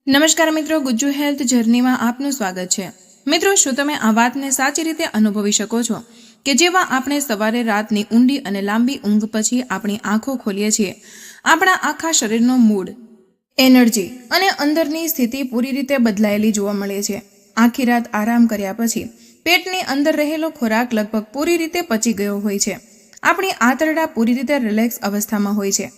નમસ્કાર મિત્રો, ગુજ્જુ હેલ્થ જર્નીમાં આપનું સ્વાગત છે। મિત્રો, શું તમે આ વાતને સાચી રીતે અનુભવી શકો છો કે જેવા આપણે સવારે રાતની ઊંડી અને લાંબી ઊંઘ પછી આપણી આંખો ખોલીએ છીએ, આપણા આખા શરીરનો મૂડ, એનર્જી અને અંદરની સ્થિતિ પૂરી રીતે બદલાયેલી જોવા મળે છે। આખી રાત આરામ કર્યા પછી પેટની અંદર રહેલો ખોરાક લગભગ પૂરી રીતે પચી ગયો હોય છે, આપણી આંતરડા પૂરી રીતે રિલેક્સ અવસ્થામાં હોય છે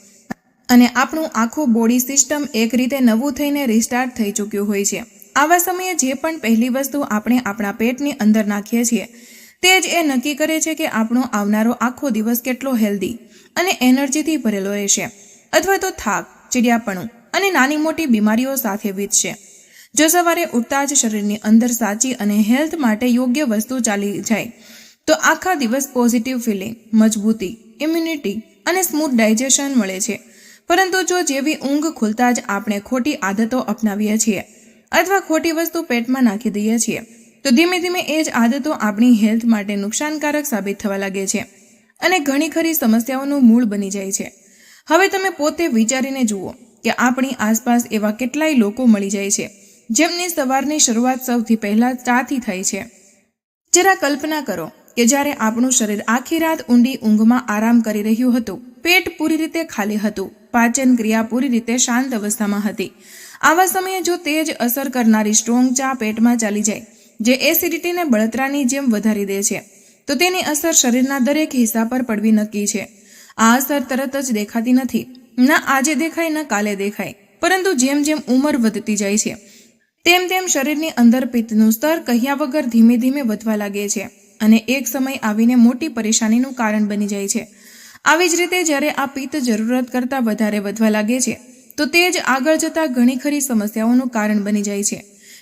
અને આપણું આખું બોડી સિસ્ટમ એક રીતે નવું થઈને રિસ્ટાર્ટ થઈ ચૂક્યું હોય છે। આવા સમયે જે પણ પહેલી વસ્તુ આપણે આપણા પેટની અંદર નાખીએ છીએ તે જ એ નક્કી કરે છે કે આપણો આવનારો આખો દિવસ કેટલો હેલ્ધી અને એનર્જીથી ભરેલો રહેશે અથવા તો થાક, ચીડિયાપણું અને નાની મોટી બીમારીઓ સાથે વીતશે। જો સવારે ઉઠતા જ શરીરની અંદર સાચી અને હેલ્થ માટે યોગ્ય વસ્તુ ચાલી જાય તો આખા દિવસ પોઝિટિવ ફિલિંગ, મજબૂતી, ઇમ્યુનિટી અને સ્મૂથ ડાયજેશન મળે છે। પરંતુ જો જેવી ઊંઘ ખુલતા જ આપણે ખોટી આદતો અપનાવીએ છીએ અથવા ખોટી વસ્તુ પેટમાં નાખી દઈએ છીએ તો ધીમે ધીમે એ જ આદતો આપણી હેલ્થ માટે નુકસાનકારક સાબિત થવા લાગે છે અને ઘણી ખરી સમસ્યાઓનું મૂળ બની જાય છે। હવે તમે પોતે વિચારીને જુઓ કે આપણી આસપાસ એવા કેટલાય લોકો મળી જાય છે જેમની સવારની શરૂઆત સૌથી પહેલા ચાથી થાય છે। જરા કલ્પના કરો કે જ્યારે આપણું શરીર આખી રાત ઊંડી ઊંઘમાં આરામ કરી રહ્યું હતું, પેટ પૂરી રીતે ખાલી હતું, પાચન ક્રિયા પૂરી રીતે શાંત અવસ્થામાં હતી, આવા સમયે જો તે જ અસર કરનારી સ્ટ્રોંગ ચા પેટમાં ચાલી જાય જે એસિડિટીને બળતરાની જેમ વધારી દે છે તો તેની અસર શરીરના દરેક હિસ્સા પર પડવી નક્કી છે। આ અસર તરત જ દેખાતી નથી, ના આજે દેખાય ન કાલે દેખાય, પરંતુ જેમ જેમ ઉંમર વધતી જાય છે તેમ તેમ શરીરની અંદર પિત્તનું સ્તર કહ્યા વગર ધીમે ધીમે વધવા લાગે છે અને એક સમય આવીને મોટી પરેશાનીનું કારણ બની જાય છે। આવી જ રીતે જ્યારે આ પિત્ત જરૂરત કરતાં વધારે વધવા લાગે છે તો તે જ આગળ જતાં ઘણી ખરી સમસ્યાઓનું કારણ બની જાય છે,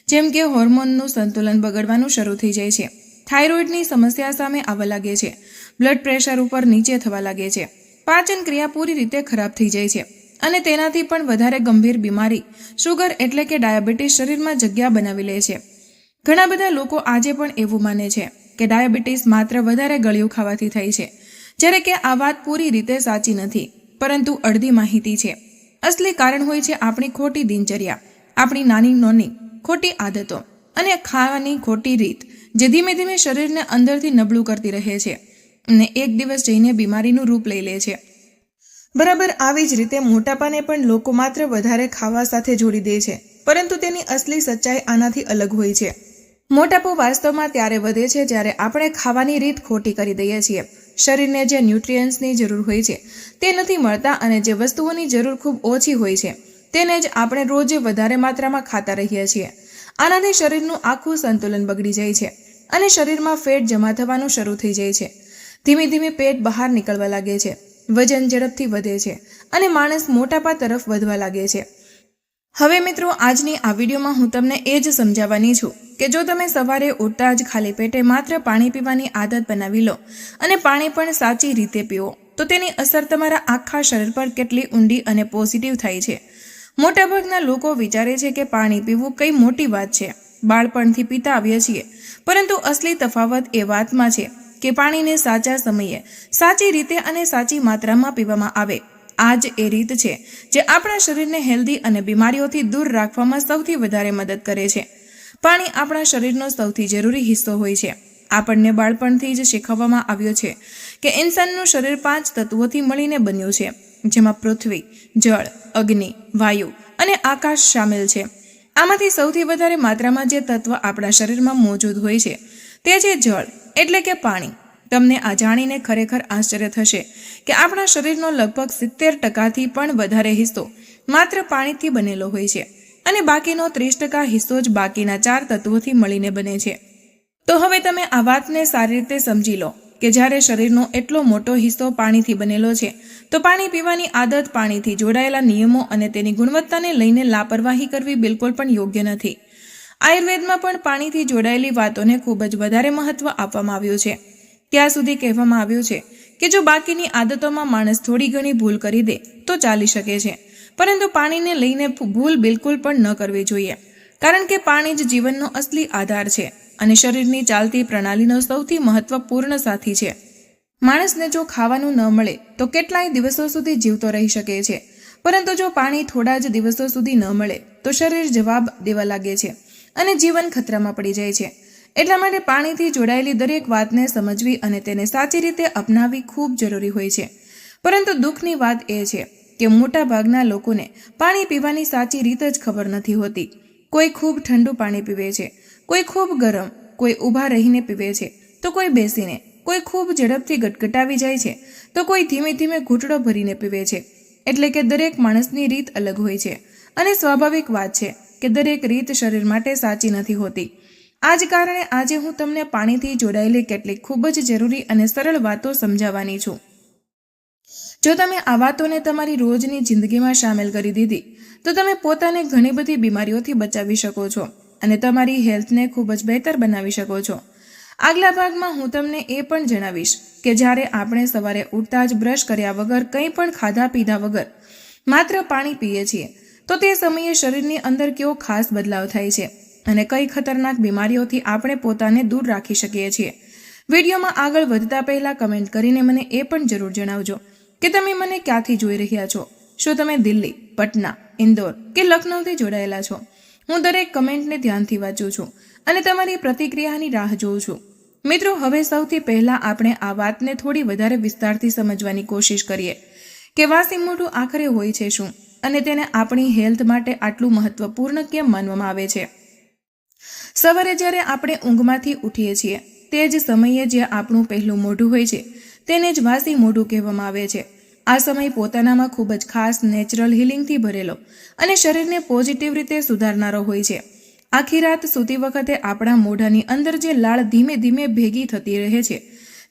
જેમ કે હોર્મોનનું સંતુલન બગડવાનું શરૂ થઈ જાય છે, થાઇરોઇડની સમસ્યા સામે આવવા લાગે છે, બ્લડ પ્રેશર ઉપર નીચે થવા લાગે છે, પાચન ક્રિયા પૂરી રીતે ખરાબ થઈ જાય છે અને તેનાથી પણ વધારે ગંભીર બીમારી શુગર એટલે કે ડાયાબિટીસ શરીરમાં જગ્યા બનાવી લે છે। ઘણા બધા લોકો આજે પણ એવું માને છે કે ડાયાબિટીસ માત્ર વધારે ગળ્યું ખાવાથી થાય છે, જ્યારે કે આ વાત પૂરી રીતે સાચી નથી, પરંતુ અડધી માહિતી છે। અસલી કારણ હોય છે આપણી ખોટી દિનચર્યા, આપણી નાની નાની ખોટી આદતો અને ખાવાની ખોટી રીત જે ધીમે ધીમે શરીરને અંદરથી નબળું કરતી રહે છે અને એક દિવસ જઈને બીમારીનું રૂપ લઈ લે છે। બરાબર આવી જ રીતે મોટાપાને પણ લોકો માત્ર વધારે ખાવા સાથે જોડી દે છે, પરંતુ તેની અસલી સચ્ચાઈ આનાથી અલગ હોય છે। મોટાપો વાસ્તવમાં ત્યારે વધે છે જ્યારે આપણે ખાવાની રીત ખોટી કરી દઈએ છીએ। શરીરને જે ન્યુટ્રિયન્ટ્સની જરૂર હોય છે તે નથી મળતા અને જે વસ્તુઓની જરૂર ખૂબ ઓછી હોય છે તેને જ આપણે રોજ વધારે માત્રામાં ખાતા રહીએ છીએ। આનાથી શરીરનું આખું સંતુલન બગડી જાય છે અને શરીરમાં ફેટ જમા થવાનું શરૂ થઈ જાય છે। ધીમે ધીમે પેટ બહાર નીકળવા લાગે છે, વજન ઝડપથી વધે છે અને માણસ મોટાપા તરફ વધવા લાગે છે। હવે મિત્રો, આજની આ વિડીયોમાં હું તમને એ જ સમજાવવાની છું કે જો તમે સવારે ઉઠતા જ ખાલી પેટે માત્ર પાણી પીવાની આદત બનાવી લો અને પાણી પણ સાચી રીતે પીવો તો તેની અસર તમારા આખા શરીર પર કેટલી ઊંડી અને પોઝિટિવ થાય છે। મોટાભાગના લોકો વિચારે છે કે પાણી પીવું કઈ મોટી વાત છે, બાળપણથી પીતા આવીએ છીએ, પરંતુ અસલી તફાવત એ વાતમાં છે કે પાણીને સાચા સમયે, સાચી રીતે અને સાચી માત્રામાં પીવામાં આવે। આ જ એ રીત છે જે આપણા શરીરને હેલ્ધી અને બીમારીઓથી દૂર રાખવામાં સૌથી વધારે મદદ કરે છે। પાણી આપણા શરીરનો સૌથી જરૂરી હિસ્સો હોય છે। આપણને બાળપણથી જ શીખવવામાં આવ્યો છે કે ઇન્સાનનું શરીર 5 તત્વોથી મળીને બન્યું છે, જેમાં પૃથ્વી, જળ, અગ્નિ, વાયુ અને આકાશ સામેલ છે। આમાંથી સૌથી વધારે માત્રામાં જે તત્વ આપણા શરીરમાં મોજૂદ હોય છે તે છે જળ એટલે કે પાણી। તમને આ જાણીને ખરેખર આશ્ચર્ય થશે કે આપણા શરીરનો લગભગ 70% પણ વધારે હિસ્સો માત્ર પાણીથી બનેલો હોય છે અને બાકીનો 30% હિસ્સો જ બાકીના 4 તત્વોથી મળીને બને છે। તો હવે તમે આ વાતને સારી રીતે સમજી લો કે જ્યારે શરીરનો એટલો મોટો હિસ્સો પાણીથી બનેલો છે તો પાણી પીવાની આદત, પાણીથી જોડાયેલા નિયમો અને તેની ગુણવત્તાને લઈને લાપરવાહી કરવી બિલકુલ પણ યોગ્ય નથી। આયુર્વેદમાં પણ પાણીથી જોડાયેલી વાતોને ખૂબ જ વધારે મહત્વ આપવામાં આવ્યું છે। ત્યાં સુધી કહેવામાં આવ્યું છે કે જો બાકીની આદતોમાં માણસ થોડી ઘણી ભૂલ કરી દે તો ચાલી શકે છે, પરંતુ પાણીને લઈને ભૂલ બિલકુલ પણ ન કરવી જોઈએ, કારણ કે પાણી જ જીવનનો અસલી આધાર છે અને શરીરની ચાલતી પ્રણાલીનો સૌથી મહત્વપૂર્ણ સાથી છે। માણસને જો ખાવાનું ન મળે તો કેટલાય દિવસો સુધી જીવતો રહી શકે છે, પરંતુ જો પાણી થોડા જ દિવસો સુધી ન મળે તો શરીર જવાબ દેવા લાગે છે અને જીવન ખતરામાં પડી જાય છે. એટલા માટે પાણીથી જોડાયેલી દરેક વાતને સમજવી અને તેને સાચી રીતે અપનાવવી ખૂબ જરૂરી હોય છે. પરંતુ દુઃખની વાત એ છે કે મોટા ભાગના લોકોને પાણી પીવાની સાચી રીત જ ખબર નથી હોતી. કોઈ ખૂબ ઠંડુ પાણી પીવે છે, કોઈ ખૂબ ગરમ, કોઈ ઊભા રહીને પીવે છે તો કોઈ બેસીને, કોઈ ખૂબ ઝડપથી ગટગટાવી જાય છે તો કોઈ ધીમે ધીમે ઘૂંટડો ભરીને પીવે છે. એટલે કે દરેક માણસની રીત અલગ હોય છે અને સ્વાભાવિક વાત છે કે દરેક રીત શરીર માટે સાચી નથી હોતી. આ જ કારણે આજે હું તમને પાણીથી જોડાયેલી કેટલીક ખૂબ જ જરૂરી અને સરળ વાતો સમજાવવાની છું. જો તમે આ વાતોને તમારી રોજની જિંદગીમાં સામેલ કરી દીધી તો તમે પોતાને ઘણી બધી બીમારીઓથી બચાવી શકો છો અને તમારી હેલ્થને ખૂબ જ બહેતર બનાવી શકો છો. આગલા ભાગમાં હું તમને એ પણ જણાવીશ કે જ્યારે આપણે સવારે ઉઠતા જ બ્રશ કર્યા વગર કંઈ પણ ખાધા પીધા વગર માત્ર પાણી પીએ છીએ તો તે સમયે શરીરની અંદર કેવો ખાસ બદલાવ થાય છે અને કઈ ખતરનાક બીમારીઓથી આપણે પોતાને દૂર રાખી શકીએ છીએ. વિડીયોમાં આગળ વધતા પહેલા કમેન્ટ કરીને મને એ પણ જરૂર જણાવજો કે તમે મને ક્યાંથી જોઈ રહ્યા છો. શું તમે દિલ્હી, પટના, ઇન્દોર કે લખનૌથી જોડાયેલા છો? હું દરેક કમેન્ટને ધ્યાનથી વાંચું છું અને તમારી પ્રતિક્રિયાની રાહ જોઉં છું. મિત્રો, હવે સૌથી પહેલા આપણે આ વાતને થોડી વધારે વિસ્તારથી સમજવાની કોશિશ કરીએ કે વાસી મોઢું આખરે હોય છે શું અને તેને આપણી હેલ્થ માટે આટલું મહત્વપૂર્ણ કેમ માનવામાં આવે છે. સવારે જ્યારે આપણે ઊંઘમાંથી ઉઠીએ છીએ તે જ સમયે જે આપણું પહેલું મોઢું હોય છે તેને જ વાસી મોઢું કહેવામાં આવે છે. આ સમય પોતાનામાં ખૂબ જ ખાસ નેચરલ હિલિંગથી ભરેલો અને શરીરને પોઝિટિવ રીતે સુધારનારો હોય છે. આખી રાત સૂતી વખતે આપણા મોઢાની અંદર જે લાળ ધીમે ધીમે ભેગી થતી રહે છે,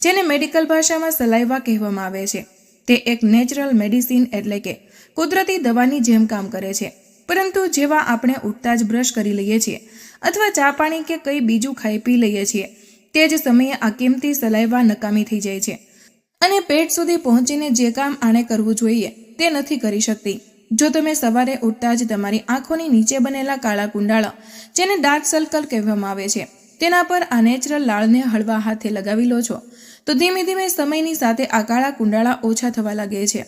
જેને મેડિકલ ભાષામાં સલાઇવા કહેવામાં આવે છે, તે એક નેચરલ મેડિસિન એટલે કે કુદરતી દવાની જેમ કામ કરે છે. પરંતુ જેવા આપણે ઉઠતા જ બ્રશ કરી લઈએ છીએ અથવા ચા પાણી કે કંઈ બીજું ખાઈ પી લઈએ છીએ તે જ સમયે આ કિંમતી સલાઇવા નકામી થઈ જાય છે અને પેટ સુધી પહોંચીને જે કામ આણે કરવું જોઈએ તે નથી કરી શકતી. જો તમે સવારે ઉઠતા જ તમારી આંખોની નીચે બનેલા કાળા કુંડાળા, જેને ડાર્ક સર્કલ કહેવામાં આવે છે, તેના પર આ નેચરલ લાળને હળવા હાથે લગાવી લો છો તો ધીમે ધીમે સમયની સાથે આ કાળા કુંડાળા ઓછા થવા લાગે છે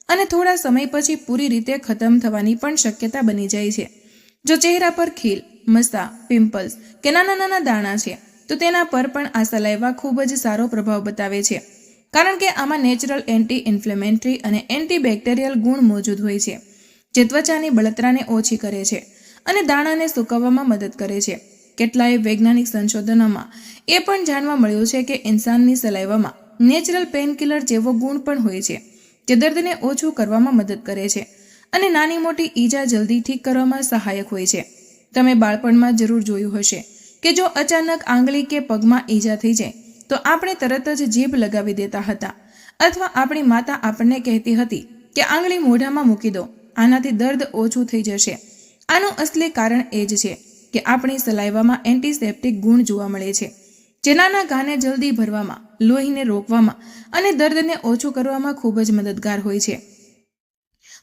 અને થોડા સમય પછી પૂરી રીતે ખતમ થવાની પણ શક્યતા બની જાય છે. જો ચહેરા પર ખીલ, મસા, પિમ્પલ્સ કે નાના નાના દાણા છે તો તેના પર પણ આ સલાઇવા ખૂબ જ સારો પ્રભાવ બતાવે છે, કારણ કે આમાં નેચરલ એન્ટી ઇન્ફ્લેમેટરી અને એન્ટીબેક્ટેરિયલ ગુણ મોજૂદ હોય છે જે ત્વચાની બળતરાને ઓછી કરે છે અને દાણાને સૂકવવામાં મદદ કરે છે. કેટલાય વૈજ્ઞાનિક સંશોધનોમાં એ પણ જાણવા મળ્યું છે કે ઇન્સાનની સલાઇવામાં નેચરલ પેનકિલર જેવો ગુણ પણ હોય છે જે દર્દને ઓછું કરવામાં મદદ કરે છે અને નાની મોટી ઈજા જલ્દી ઠીક કરવામાં સહાયક હોય છે. તમે બાળપણમાં જરૂર જોયું હશે કે જો અચાનક આંગળી કે પગમાં ઈજા થઈ જાય તો આપણે તરત જ જીભ લગાવી દેતા હતા અથવા આપણી માતા આપણને કહેતી હતી કે આંગળી મોઢામાં મૂકી દો, આનાથી દર્દ ઓછું થઈ જશે. આનું અસલી કારણ એ જ છે કે આપણી સલાઇવામાં એન્ટિસેપ્ટિક ગુણ જોવા મળે છે જે નાના ઘાને જલ્દી ભરવામાં, લોહીને રોકવામાં અને દર્દને ઓછું કરવામાં ખૂબ જ મદદગાર હોય છે.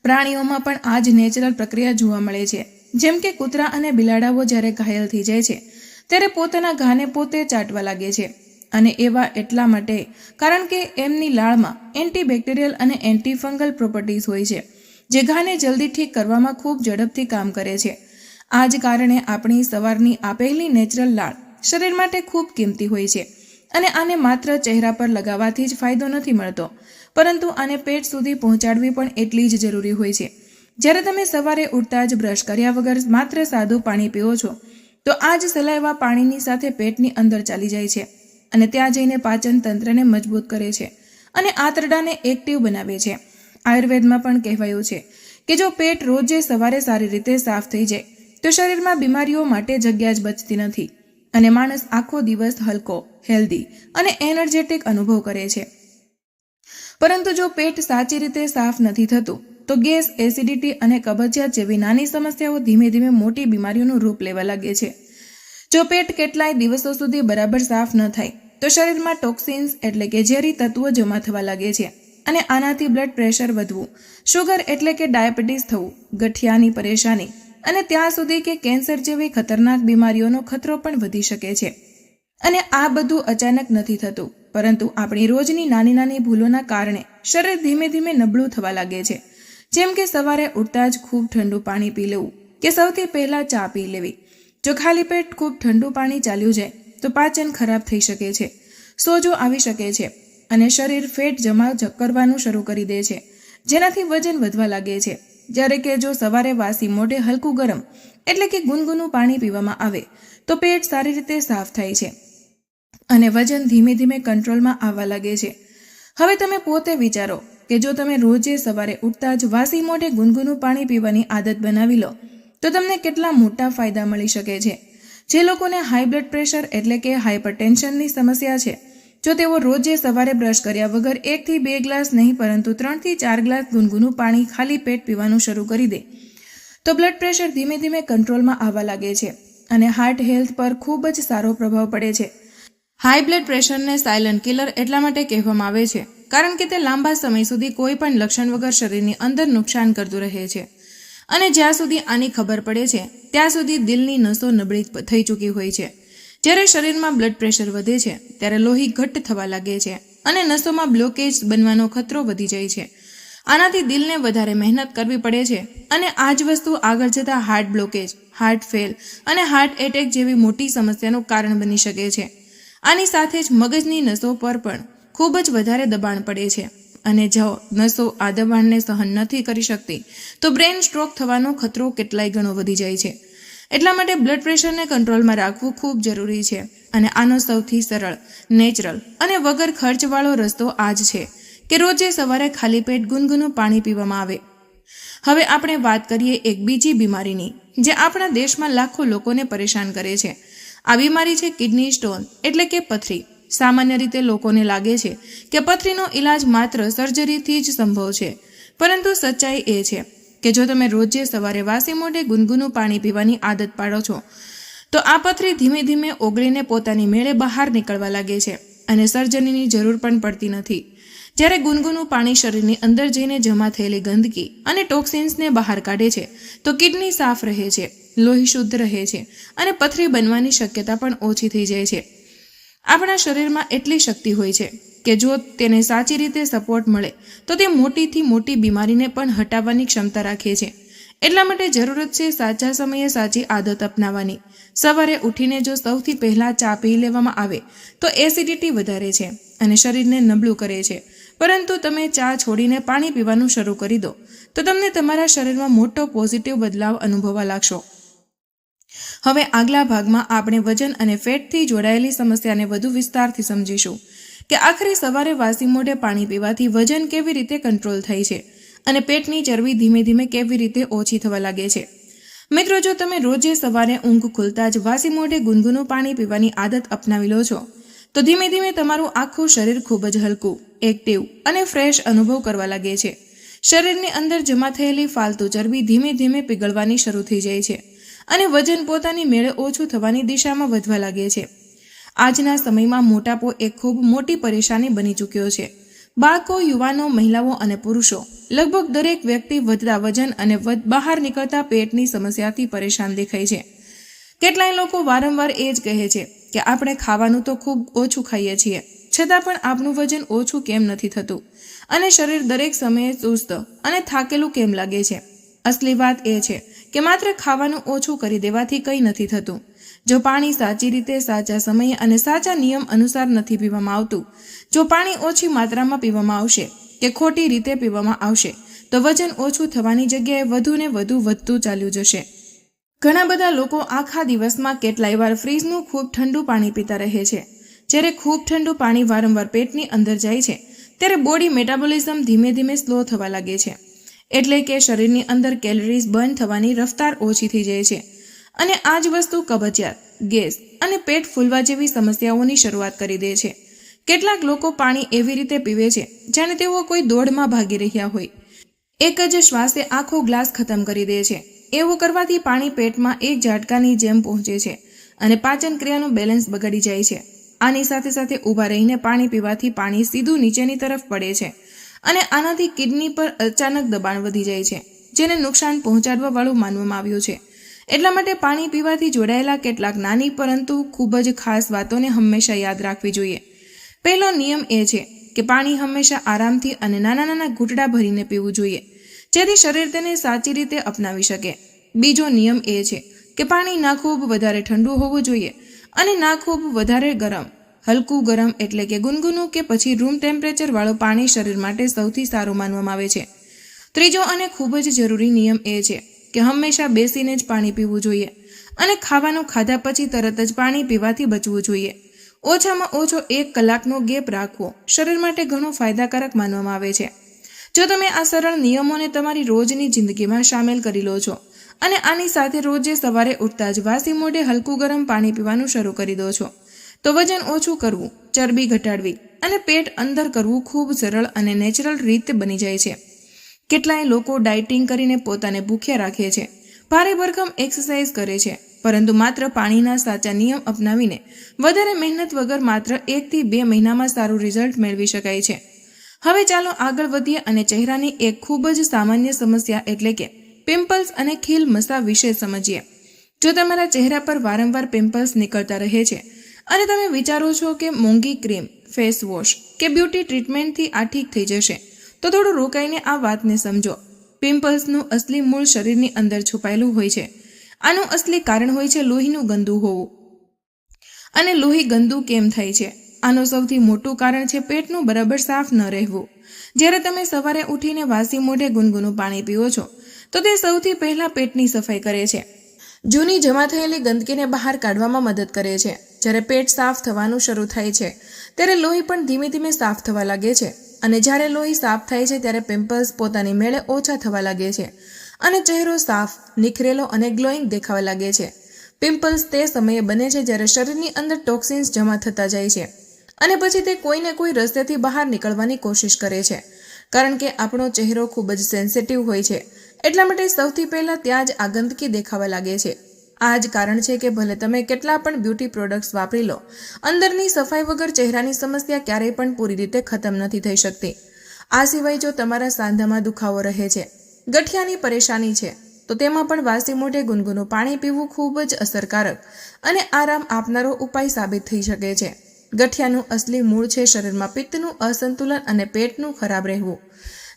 પ્રાણીઓમાં પણ આ જ નેચરલ પ્રક્રિયા જોવા મળે છે. જેમ કે કૂતરા અને બિલાડાઓ જ્યારે ઘાયલ થઈ જાય છે ત્યારે પોતાના ઘાને પોતે ચાટવા લાગે છે અને એવા એટલા માટે કારણ કે એમની લાળમાં એન્ટીબેક્ટેરિયલ અને એન્ટીફંગલ પ્રોપર્ટીઝ હોય છે જે ઘાને જલ્દી ઠીક કરવામાં ખૂબ ઝડપથી કામ કરે છે. આ જ કારણે આપણી સવારની આ પહેલી નેચરલ લાળ શરીર માટે ખૂબ કિંમતી હોય છે અને આને માત્ર ચહેરા પર લગાવવાથી જ ફાયદો નથી મળતો, પરંતુ આને પેટ સુધી પહોંચાડવી પણ એટલી જ જરૂરી હોય છે. જ્યારે તમે સવારે ઉઠતા જ બ્રશ કર્યા વગર માત્ર સાદું પાણી પીઓ છો તો આ જ સલાઇવા પાણીની સાથે પેટની અંદર ચાલી જાય છે અને ત્યાં જઈને પાચન તંત્રને મજબૂત કરે છે અને આંતરડાને એક્ટિવ બનાવે છે. આયુર્વેદમાં પણ કહેવાયું છે કે જો પેટ રોજે સવારે સારી રીતે સાફ થઈ જાય તો શરીરમાં બીમારીઓ માટે જગ્યા જ બચતી નથી અને માણસ આખો દિવસ હલકો, હેલ્ધી અને એનર્જેટિક અનુભવ કરે છે. પરંતુ જો પેટ સાચી રીતે સાફ નથી થતું તો ગેસ, એસિડિટી અને કબજિયાત જેવી નાની સમસ્યાઓ ધીમે ધીમે મોટી બીમારીઓનું રૂપ લેવા લાગે છે. જો પેટ કેટલાય દિવસો સુધી બરાબર સાફ ન થાય તો શરીરમાં ટોક્સિન્સ એટલે કે ઝેરી તત્વો જમા થવા લાગે છે અને આનાથી બ્લડ પ્રેશર વધવું, શુગર એટલે કે ડાયાબિટીસ થવું, ગઠિયાની પરેશાની અને ત્યાં સુધી કે કેન્સર જેવી ખતરનાક બીમારીઓનો ખતરો પણ વધી શકે છે. અને આ બધું અચાનક નથી થતું, પરંતુ આપણી રોજની નાની નાની ભૂલોના કારણે શરીર ધીમે ધીમે નબળું થવા લાગે છે. જેમ કે સવારે ઉઠતા જ ખૂબ ઠંડુ પાણી પી લેવું કે સૌથી પહેલાં ચા પી લેવી. જો ખાલી પેટ ખૂબ ઠંડુ પાણી ચાલ્યું જાય તો પાચન ખરાબ થઈ શકે છે, સોજો આવી શકે છે અને શરીર ફેટ જમા કરવાનું શરૂ કરી દે છે, જેનાથી વજન વધવા લાગે છે. જ્યારે કે જો સવારે વાસી મોઢે હલકું ગરમ એટલે કે ગુનગુનું પાણી પીવામાં આવે તો પેટ સારી રીતે સાફ થાય છે અને વજન ધીમે ધીમે કંટ્રોલમાં આવવા લાગે છે. હવે તમે પોતે વિચારો કે જો તમે રોજે સવારે ઉઠતા જ વાસી મોઢે ગુનગુનું પાણી પીવાની આદત બનાવી લો તો તમને કેટલા મોટા ફાયદા મળી શકે છે. જે લોકોને હાઈ બ્લડ પ્રેશર એટલે કે હાઇપરટેન્શનની સમસ્યા છે, જો તેઓ રોજે સવારે બ્રશ કર્યા વગર 1 થી 2 ગ્લાસ નહીં પરંતુ 3 થી 4 ગ્લાસ ગુનગુનું પાણી ખાલી પેટ પીવાનું શરૂ કરી દે તો બ્લડ પ્રેશર ધીમે ધીમે કંટ્રોલમાં આવવા લાગે છે અને હાર્ટ હેલ્થ પર ખૂબ જ સારો પ્રભાવ પડે છે. હાઈ બ્લડ પ્રેશરને સાયલન્ટ કિલર એટલા માટે કહેવામાં આવે છે કારણ કે તે લાંબા સમય સુધી કોઈ પણ લક્ષણ વગર શરીરની અંદર નુકસાન કરતું રહે છે અને જ્યાં સુધી આની ખબર પડે છે ત્યાં સુધી દિલની નસો નબળી થઈ ચૂકી હોય છે. જ્યારે શરીરમાં બ્લડ પ્રેશર વધે છે ત્યારે લોહી ઘટ્ટ થવા લાગે છે અને નસોમાં બ્લોકેજ બનવાનો ખતરો વધી જાય છે. આનાથી દિલને વધારે મહેનત કરવી પડે છે અને આ જ વસ્તુ આગળ જતાં હાર્ટ બ્લોકેજ, હાર્ટ ફેલ અને હાર્ટ એટેક જેવી મોટી સમસ્યાનું કારણ બની શકે છે. આની સાથે જ મગજની નસો પર પણ ખૂબ જ વધારે દબાણ પડે છે અને જો નસો આ દબાણને સહન નથી કરી શકતી તો બ્રેઇન સ્ટ્રોક થવાનો ખતરો કેટલાય ગણો વધી જાય છે. એટલા માટે બ્લડ પ્રેશરને કંટ્રોલમાં રાખવું ખૂબ જરૂરી છે અને આનો સૌથી સરળ, નેચરલ અને વગર ખર્ચવાળો રસ્તો આ જ છે કે રોજે સવારે ખાલી પેટ ગુનગુનું પાણી પીવામાં આવે. હવે આપણે વાત કરીએ એક બીજી બીમારીની જે આપણા દેશમાં લાખો લોકોને પરેશાન કરે છે. આ બીમારી છે કિડની સ્ટોન એટલે કે પથરી. સામાન્ય રીતે લોકોને લાગે છે કે પથરીનો ઈલાજ માત્ર સર્જરીથી જ સંભવ છે, પરંતુ સચ્ચાઈ એ છે કે જો તમે રોજે સવારે વાસી મોઢે ગુનગુનું પાણી પીવાની આદત પાડો છો તો આ પથરી ધીમે ધીમે ઓગળીને પોતાની મેળે બહાર નીકળવા લાગે છે અને સર્જરીની જરૂર પણ પડતી નથી. જ્યારે ગુનગુનું પાણી શરીરની અંદર જઈને જમા થયેલી ગંદકી અને ટોક્સિન્સને બહાર કાઢે છે તો કિડની સાફ રહે છે, લોહી શુદ્ધ રહે છે અને પથરી બનવાની શક્યતા પણ ઓછી થઈ જાય છે. આપણા શરીરમાં એટલી શક્તિ હોય છે કે જો તેને સાચી રીતે સપોર્ટ મળે તો તે મોટીથી મોટી બીમારીને પણ હટાવવાની ક્ષમતા રાખે છે. એટલા માટે જરૂરત છે સાચા સમયે સાચી આદત અપનાવવાની. સવારે ઉઠીને જો સૌથી પહેલાં ચા પી લેવામાં આવે તો એસિડિટી વધારે છે અને શરીરને નબળું કરે છે, પરંતુ તમે ચા છોડીને પાણી પીવાનું શરૂ કરી દો તો તમને તમારા શરીરમાં મોટો પોઝિટિવ બદલાવ અનુભવવા લાગશો. હવે આગલા ભાગમાં આપણે વજન અને ફેટથી જોડાયેલી સમસ્યાને વધુ વિસ્તારથી સમજીશું કે આખરે સવારે વાસી મોઢે પાણી પીવાથી વજન કેવી રીતે કંટ્રોલ થાય છે અને પેટની ચરબી ધીમે ધીમે કેવી રીતે ઓછી થવા લાગે છે. મિત્રો, જો તમે રોજે સવારે ઊંઘ ખુલતા જ વાસી મોઢે ગુનગુનું પાણી પીવાની આદત અપનાવી લો છો તો ધીમે ધીમે તમારું આખું શરીર ખૂબ જ હલકું, એક્ટિવ અને ફ્રેશ અનુભવ કરવા લાગે છે. શરીરની અંદર જમા થયેલી ફાલતુ ચરબી ધીમે ધીમે પીગળવાની શરૂ થઈ જાય છે અને વજન પોતાની મેળે ઓછું થવાની દિશામાં વધવા લાગે છે. આજના સમયમાં મોટાપો એક ખૂબ મોટી પરેશાની બની ચૂક્યો છે. બાળકો, યુવાનો, મહિલાઓ અને પુરુષો લગભગ દરેક વ્યક્તિ વધતા વજન અને બહાર નીકળતા પેટની સમસ્યાથી પરેશાન દેખાય છે. કેટલાય લોકો વારંવાર એ જ કહે છે કે આપણે ખાવાનું તો ખૂબ ઓછું ખાઈએ છીએ છતાં પણ આપણું વજન ઓછું કેમ નથી થતું અને શરીર દરેક સમયે સુસ્ત અને થાકેલું કેમ લાગે છે. અસલી વાત એ છે કે માત્ર ખાવાનું ઓછું કરી દેવાથી કંઈ નથી થતું. જો પાણી સાચી રીતે, સાચા સમયે અને સાચા નિયમ અનુસાર નથી પીવામાં આવતું, જો પાણી ઓછી માત્રામાં પીવામાં આવશે કે ખોટી રીતે પીવામાં આવશે તો વજન ઓછું થવાની જગ્યાએ વધુ ને વધુ વધતું ચાલ્યું જશે. ઘણા બધા લોકો આખા દિવસમાં કેટલાય વાર ફ્રીજનું ખૂબ ઠંડુ પાણી પીતા રહે છે. જ્યારે ખૂબ ઠંડુ પાણી વારંવાર પેટની અંદર જાય છે ત્યારે બોડી મેટાબોલિઝમ ધીમે ધીમે સ્લો થવા લાગે છે, એટલે કે શરીરની અંદર કેલરીઝ બર્ન થવાની રફતાર ઓછી થઈ જાય છે અને આ જ વસ્તુ કબજિયાત, ગેસ અને પેટ ફૂલવા જેવી સમસ્યાઓની શરૂઆત કરી દે છે. કેટલાક લોકો પાણી એવી રીતે પીવે છે જાણે તેઓ કોઈ દોડમાં ભાગી રહ્યા હોય. એક જ શ્વાસે આખો ગ્લાસ ખતમ કરી દે છે. એવું કરવાથી પાણી પેટમાં એક ઝાટકાની જેમ પહોંચે છે અને પાચન ક્રિયાનું બેલેન્સ બગડી જાય છે. આની સાથે સાથે ઊભા રહીને પાણી પીવાથી પાણી સીધું નીચેની તરફ પડે છે અને આનાથી કિડની પર અચાનક દબાણ વધી જાય છે, જેને નુકસાન પહોંચાડવા વાળું માનવામાં આવ્યું છે. એટલા માટે પાણી પીવાથી જોડાયેલા કેટલાક નાની પરંતુ ખૂબ જ ખાસ વાતોને હંમેશા યાદ રાખવી જોઈએ. પહેલો નિયમ એ છે કે પાણી હંમેશા આરામથી અને નાના નાના ઘૂંટડા ભરીને પીવું જોઈએ. જેથી શરીર તેને સાચી રીતે અપનાવી શકે. બીજો નિયમ એ છે કે પાણી ના ખૂબ વધારે ઠંડુ હોવું જોઈએ અને ના ખૂબ વધારે ગરમ. હલકું ગરમ એટલે કે ગુનગુનું કે પછી રૂમ ટેમ્પરેચર વાળું પાણી શરીર માટે સૌથી સારું માનવામાં આવે છે. ત્રીજો અને ખૂબ જ જરૂરી નિયમ એ છે કે હંમેશા બેસીને જ પાણી પીવું જોઈએ અને ખાવાનું ખાધા પછી તરત જ પાણી પીવાથી બચવું જોઈએ. ઓછામાં ઓછો 1 કલાકનો ગેપ રાખવો શરીર માટે ઘણો ફાયદાકારક માનવામાં આવે છે. જો તમે આ સરળ નિયમોને તમારી રોજની જિંદગીમાં સામેલ કરી લો છો અને આની સાથે રોજે સવારે ઉઠતા જ વાસી મોઢે હલકું ગરમ પાણી પીવાનું શરૂ કરી દો છો તો વજન ઓછું કરવું, ચરબી ઘટાડવી અને પેટ અંદર કરવું ખૂબ સરળ અને નેચરલ રીત બની જાય છે. કેટલાય લોકો ડાયટિંગ કરીને પોતાને ભૂખ્યા રાખે છે, ભારે ભરખમ એક્સરસાઇઝ કરે છે, પરંતુ માત્ર પાણીના સાચા નિયમ અપનાવીને વધારે મહેનત વગર માત્ર 1 થી 2 મહિનામાં સારું રિઝલ્ટ મેળવી શકાય છે. હવે ચાલો આગળ વધીએ અને ચહેરાની એક ખૂબ જ સામાન્ય સમસ્યા એટલે કે પિમ્પલ્સ અને ખીલ મસા વિશે સમજીએ. જો તમારા ચહેરા પર વારંવાર પિમ્પલ્સ નીકળતા રહે છે અને તમે વિચારો છો કે મોંઘી ક્રીમ, ફેસ વોશ કે બ્યુટી ટ્રીટમેન્ટથી આ ઠીક થઈ જશે, તો થોડું રોકાઈને આ વાતને સમજો. પિમ્પલ્સનું અસલી મૂળ શરીરની અંદર છુપાયેલું હોય છે. આનું અસલી કારણ હોય છે લોહીનું ગંદુ હોવું. અને લોહી ગંદુ કેમ થાય છે? આનું સૌથી મોટું કારણ છે પેટનું બરાબર સાફ ન રહેવું. જ્યારે તમે સવારે ઉઠીને વાસી મોઢે ગુનગુનું પાણી પીવો છો તો તે સૌથી પહેલા પેટની સફાઈ કરે છે. જૂની જમા થયેલી ગંદકીને બહાર કાઢવામાં મદદ કરે છે. જ્યારે પેટ સાફ થવાનું શરૂ થાય છે ત્યારે લોહી પણ ધીમે ધીમે સાફ થવા લાગે છે અને જ્યારે લોહી સાફ થાય છે ત્યારે પિમ્પલ્સ પોતાની મેળે ઓછા થવા લાગે છે અને ચહેરો સાફ, નિખરેલો અને ગ્લોઈંગ દેખાવા લાગે છે. પિમ્પલ્સ તે સમયે બને છે જ્યારે શરીરની અંદર ટોક્સિન્સ જમા થતા જાય છે અને પછી તે કોઈને કોઈ રસ્તેથી બહાર નીકળવાની કોશિશ કરે છે. કારણ કે આપણો ચહેરો ખૂબ જ સેન્સિટિવ હોય છે, એટલા માટે સૌથી પહેલા ત્યાં જ આ ગંદકી દેખાવા લાગે છે. આ જ કારણ છે કે ભલે તમે કેટલા પણ બ્યુટી પ્રોડક્ટ્સ વાપરી લો, અંદરની સફાઈ વગર ચહેરાની સમસ્યા ક્યારેય પણ પૂરી રીતે ખતમ નથી થઈ શકતી. આ સિવાય જો તમારા સાંધામાં દુખાવો રહે છે, ગઠિયાની પરેશાની છે, તો તેમાં પણ વાસી મોઢે ગુનગુનું પાણી પીવું ખૂબ જ અસરકારક અને આરામ આપનારો ઉપાય સાબિત થઈ શકે છે. ગઠિયાનું અસલી મૂળ છે શરીરમાં પિત્તનું અસંતુલન અને પેટનું ખરાબ રહેવું.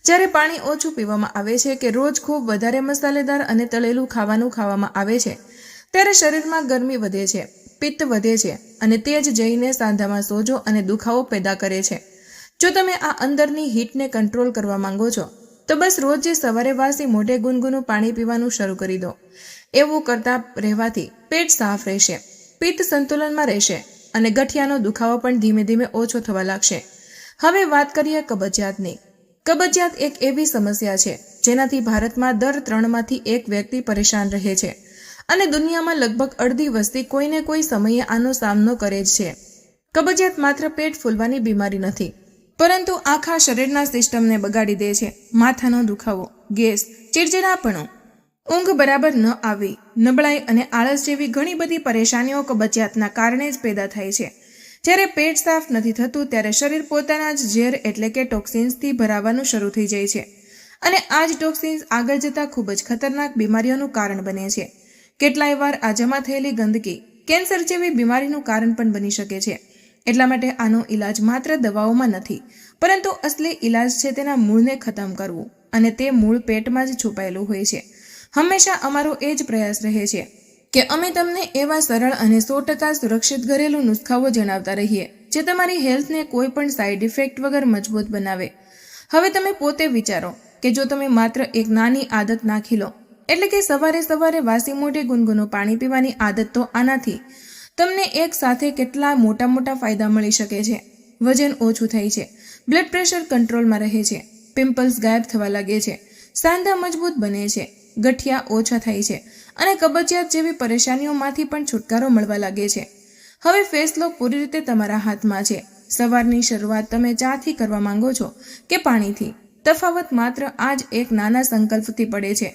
જ્યારે પાણી ઓછું પીવામાં આવે છે કે રોજ ખૂબ વધારે મસાલેદાર અને તળેલું ખાવાનું ખાવામાં આવે છે ત્યારે શરીરમાં ગરમી વધે છે, પિત્ત વધે છે અને તે જ જઈને સાંધામાં સોજો અને દુખાવો પેદા કરે છે. જો તમે આ અંદરની હીટને કંટ્રોલ કરવા માંગો છો તો બસ રોજ સવારે વાસી મોઢે ગુનગુનું પાણી પીવાનું શરૂ કરી દો. એવું કરતા રહેવાથી પેટ સાફ રહેશે, પિત્ત સંતુલનમાં રહેશે અને ગઠિયાનો દુખાવો પણ ધીમે ધીમે ઓછો થવા લાગશે. હવે વાત કરીએ કબજિયાતની. કબજિયાત એક એવી સમસ્યા છે જેનાથી ભારતમાં દર 3માંથી 1 વ્યક્તિ પરેશાન રહે છે અને દુનિયામાં લગભગ અડધી વસ્તી કોઈને કોઈ સમયે આનો સામનો કરે જ છે. કબજિયાત માત્ર પેટ ફૂલવાની બીમારી નથી, પરંતુ આખા શરીરના સિસ્ટમને બગાડી દે છે. માથાનો દુખાવો, ગેસ, ચીડચીડાપણું, ઊંઘ બરાબર ન આવવી, નબળાઈ અને આળસ જેવી ઘણી બધી પરેશાનીઓ કબજિયાતના કારણે જ પેદા થાય છે. જ્યારે પેટ સાફ નથી થતું ત્યારે શરીર પોતાના જ ઝેર એટલે કે ટોક્સિન્સથી ભરાવાનું શરૂ થઈ જાય છે અને આ જ ટોક્સિન્સ આગળ જતાં ખૂબ જ ખતરનાક બીમારીઓનું કારણ બને છે. કેટલાય વાર આ જમા થયેલી ગંદકી કેન્સર જેવી બીમારીનું કારણ પણ બની શકે છે. એટલા માટે આનો ઈલાજ માત્ર દવાઓમાં નથી, પરંતુ અસલી ઈલાજ છે તેના મૂળને ખતમ કરવું અને તે મૂળ પેટમાં જ છુપાયેલું હોય છે. હંમેશા અમારો એ જ પ્રયાસ રહે છે કે અમે તમને એવા સરળ અને 100% સુરક્ષિત ઘરેલું નુસ્ખાઓ જણાવતા રહીએ જે તમારી હેલ્થને કોઈ પણ સાઇડ ઇફેક્ટ વગર મજબૂત બનાવે. હવે તમે પોતે વિચારો કે જો તમે માત્ર એક નાની આદત નાખી લો, એટલે કે સવારે વાસી મોઢે ગુનગુનું પાણી પીવાની આદત, તો આનાથી તમને એક સાથે કેટલા મોટા ફાયદા મળી શકે છે. વજન ઓછું થાય છે, બ્લડ પ્રેશર કંટ્રોલમાં રહે છે, પિમ્પલ્સ ગાયબ થવા લાગે છે, સાંધા મજબૂત બને છે, ગઠિયા ઓછા થાય છે અને કબજિયાત જેવી પરેશાનીઓમાંથી પણ છુટકારો મળવા લાગે છે. હવે ફેસલો પૂરી રીતે તમારા હાથમાં છે. સવારની શરૂઆત તમે ચાથી કરવા માંગો છો કે પાણીથી, તફાવત માત્ર આ જ એક નાના સંકલ્પથી પડે છે.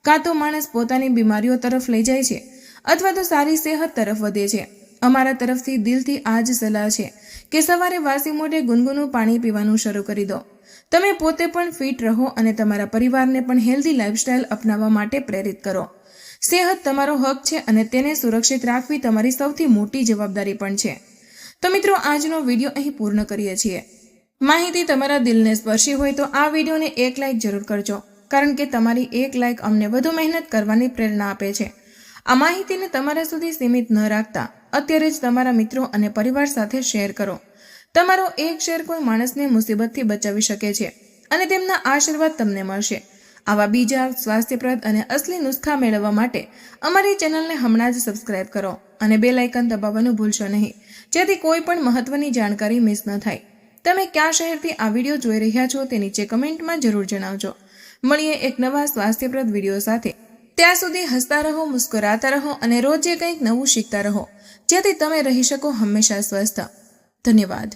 કાં તો માણસ પોતાની બીમારીઓ તરફ લઈ જાય છે અથવા તો સારી સેહત તરફ વધે છે. અમારા તરફથી દિલથી આ જ સલાહ છે કે સવારે વાસી મોઢે ગુનગુનું પાણી પીવાનું શરૂ કરી દો. તમે પોતે પણ ફિટ રહો અને તમારા પરિવારને પણ હેલ્ધી લાઇફસ્ટાઇલ અપનાવવા માટે પ્રેરિત કરો. સેહત તમારો હક છે અને તેને સુરક્ષિત રાખવી તમારી સૌથી મોટી જવાબદારી પણ છે. તો મિત્રો, આજનો વિડીયો અહીં પૂર્ણ કરીએ છીએ. માહિતી તમારા દિલને સ્પર્શી હોય તો આ વિડીયોને એક લાઇક જરૂર કરજો, કારણ કે તમારી એક લાઇક અમને વધુ મહેનત કરવાની પ્રેરણા આપે છે. આ માહિતીને તમારા સુધી સીમિત ન રાખતા અત્યારે જ તમારા મિત્રો અને પરિવાર સાથે શેર કરો. તમારો એક શેર કોઈ માણસને મુસીબતથી બચાવી શકે છે અને તેમના આશીર્વાદ તમને મળશે. આવા બીજા સ્વાસ્થ્યપ્રદ અને અસલી નુસ્ખા મેળવવા માટે અમારી ચેનલને હમણાં જ સબસ્ક્રાઇબ કરો અને બેલ આઇકન દબાવવાનું ભૂલશો નહીં, જેથી કોઈ પણ મહત્વની જાણકારી મિસ ન થાય. તમે કયા શહેરથી આ વિડીયો જોઈ રહ્યા છો તે નીચે કમેન્ટમાં જરૂર જણાવજો. મળીએ એક નવા સ્વાસ્થ્યપ્રદ વિડીયો સાથે. ત્યાં સુધી હસતા રહો, મુસ્કરાતા રહો અને રોજે કંઈક નવું શીખતા રહો, જેથી તમે રહી શકો હંમેશા સ્વસ્થ. ધન્યવાદ.